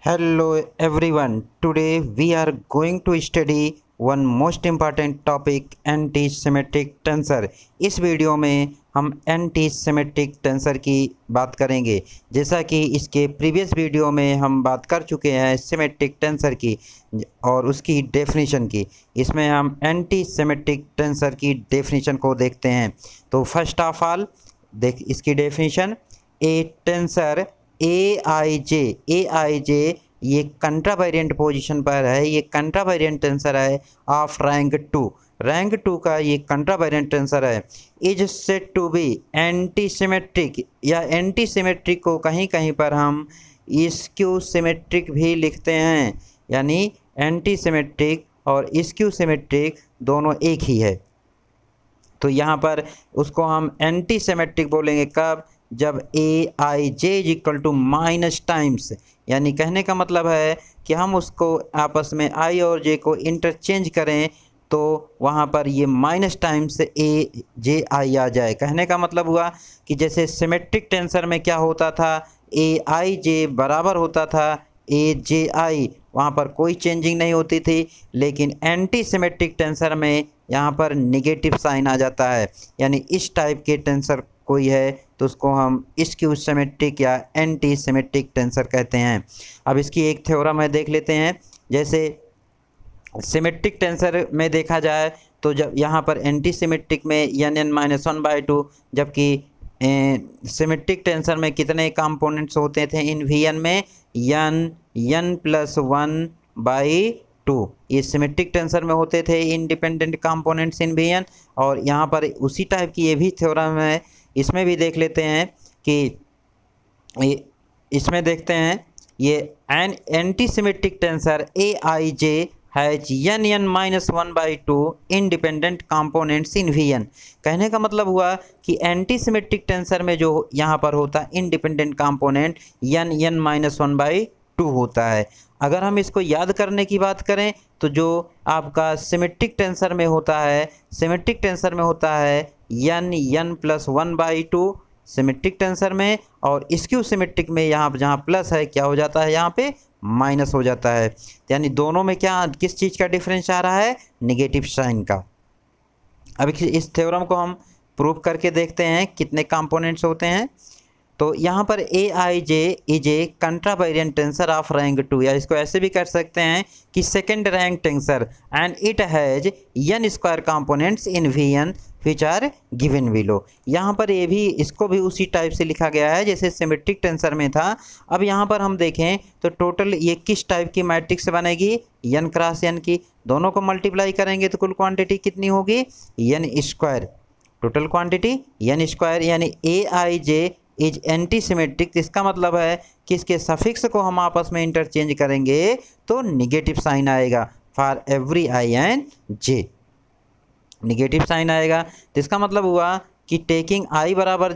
Hello everyone. Today we are going to study one most important topic anti-symmetric tensor. इस video में हम anti-symmetric tensor की बात करेंगे। जैसा कि इसके प्रीवियस वीडियो में हम बात कर चुके हैं सिमेट्रिक टेंसर की और उसकी डेफिनेशन की। इसमें हम एंटी-सिमेट्रिक टेंसर की डेफिनेशन को देखते हैं। तो फर्स्ट ऑफ ऑल देख इसकी definition. A tensor A I जे ये कंट्रावेरिएंट पोजीशन पर है। ये कंट्रावेरिएंट टेंसर है ऑफ रैंक टू का ये कंट्रावेरिएंट टेंसर है। Is said to be anti symmetric या एंटी सिमेट्रिक को कहीं कहीं पर हम स्क्यू सिमेट्रिक भी लिखते हैं, यानी एंटी सिमेट्रिक और स्क्यू सिमेट्रिक दोनों एक ही है। तो यहाँ पर उसको हम एंटी सिमेट्रिक बोलेंगे कब? जब A I J is equal to minus times, यानी कहने का मतलब है कि हम उसको आपस में आई और जे को इंटरचेंज करें तो वहाँ पर ये माइनस टाइम्स ए जे आई आ जाए। कहने का मतलब हुआ कि जैसे सिमेट्रिक टेंसर में क्या होता था, ए आई जे बराबर होता था ए जे आई, वहाँ पर कोई चेंजिंग नहीं होती थी। लेकिन एंटी सिमेट्रिक टेंसर में यहाँ पर निगेटिव साइन आ जाता है, यानी इस टाइप के टेंसर कोई है तो उसको हम स्क्यू सिमेट्रिक या एंटी सिमेट्रिक टेंसर कहते हैं। अब इसकी एक थ्योरम है, देख लेते हैं। जैसे सिमेट्रिक टेंसर में देखा जाए तो जब यहाँ पर एंटी सिमेट्रिक में n-1/2, जबकि सिमेट्रिक टेंसर में कितने कंपोनेंट्स होते थे इन Vn में? n+1/2। ये सिमेट्रिक टेंसर में होते थे इंडिपेंडेंट कंपोनेंट्स इन Vn। और यहाँ पर उसी टाइप की ये भी थ्योरम है, इसमें भी देख लेते हैं कि इसमें देखते हैं ये anti symmetric tensor A I J has n-1/2 independent components in Vn। कहने का मतलब हुआ कि एंटी सिमेट्रिक टेंसर में जो यहाँ पर होता है इंडिपेंडेंट कंपोनेंट n-1/2 होता है। अगर हम इसको याद करने की बात करें तो जो आपका सिमेट्रिक टेंसर में होता है, सिमेट्रिक टेंसर में होता है n+1/2 सिमेट्रिक टेंसर में, और स्क्यू सिमेट्रिक में यहाँ जहाँ प्लस है क्या हो जाता है, यहाँ पे माइनस हो जाता है। यानी दोनों में क्या किस चीज़ का डिफरेंस आ रहा है? निगेटिव साइन का। अब इस थ्योरम को हम प्रूव करके देखते हैं कितने कंपोनेंट्स होते हैं। तो यहाँ पर A I J is a contravariant tensor of rank 2, या इसको ऐसे भी कर सकते हैं कि second rank tensor and it has n² components in Vn which are given below. यहाँ पर ये भी इसको भी उसी टाइप से लिखा गया है जैसे सिमेट्रिक टेंसर में था। अब यहाँ पर हम देखें तो टोटल ये किस टाइप की मैट्रिक्स बनेगी? n×n की। दोनों को मल्टीप्लाई करेंगे तो कुल क्वांटिटी कितनी होगी? n²। टोटल क्वांटिटी n², यानी ए I J is anti symmetric. इसका मतलब है कि इसके सफिक्स को हम आपस में इंटरचेंज करेंगे तो निगेटिव साइन आएगा for every I and J, negative sign आएगा। तो इसका मतलब हुआ कि टेकिंग आई बराबर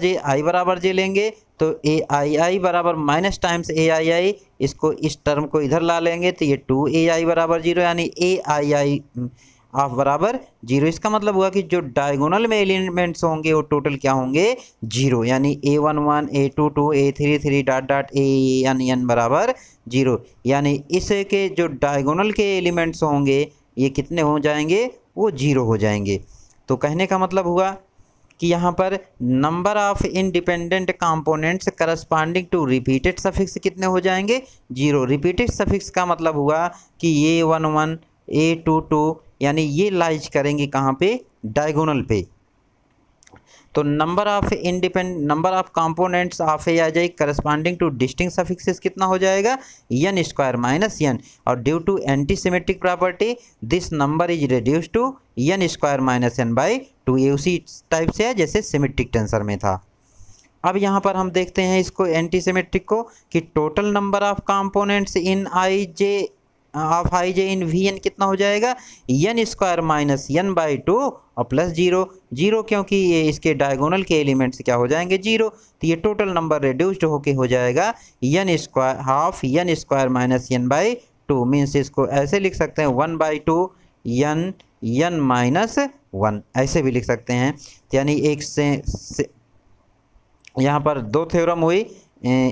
जे लेंगे तो ए आई आई बराबर माइनस टाइम्स ए आई आई, इसको इस टर्म को इधर ला लेंगे तो ये 2ai बराबर 0, यानी ए आई आई ऑफ बराबर 0। इसका मतलब हुआ कि जो डायगोनल में एलिमेंट्स होंगे वो टोटल क्या होंगे? 0, यानी a11 a22 a33 dot dot an बराबर 0। यानी इसे के जो डायगोनल के एलिमेंट्स होंगे ये कितने हो जाएंगे? वो 0 हो जाएंगे। तो कहने का मतलब हुआ कि यहाँ पर number of independent components corresponding to repeated suffix कितने हो जाएंगे? 0। रिपीटेड सफिक्स का मतलब हुआ कि a11 a22 यानी ये लाइज करेंगे कहाँ पे? डायगोनल पे। तो number of components of a आ जाए करस्पॉन्डिंग टू डिस्टिंक्ट सफिक्सेस कितना हो जाएगा? n² माइनस n, और due to anti symmetric property this number is reduce to n² minus n/2। ये उसी टाइप से है जैसे सिमेट्रिक टेंसर में था। अब यहाँ पर हम देखते हैं इसको एंटी सिमेट्रिक को कि total number of components in I J in Vn कितना हो जाएगा? n² माइनस n/2 और प्लस 0, क्योंकि ये इसके डायगोनल के एलिमेंट्स क्या हो जाएंगे? 0। तो ये टोटल नंबर रिड्यूस्ड होके हो जाएगा n² माइनस n/2। मीन्स इसको ऐसे लिख सकते हैं 1/2 n माइनस 1, ऐसे भी लिख सकते हैं। यानी एक से यहाँ पर दो थ्योरम हुई,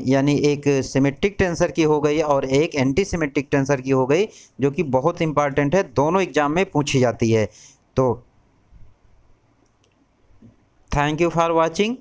यानी एक सिमेट्रिक टेंसर की हो गई और एक एंटी सिमेट्रिक टेंसर की हो गई, जो कि बहुत इंपॉर्टेंट है, दोनों एग्जाम में पूछी जाती है। तो थैंक यू फॉर वाचिंग।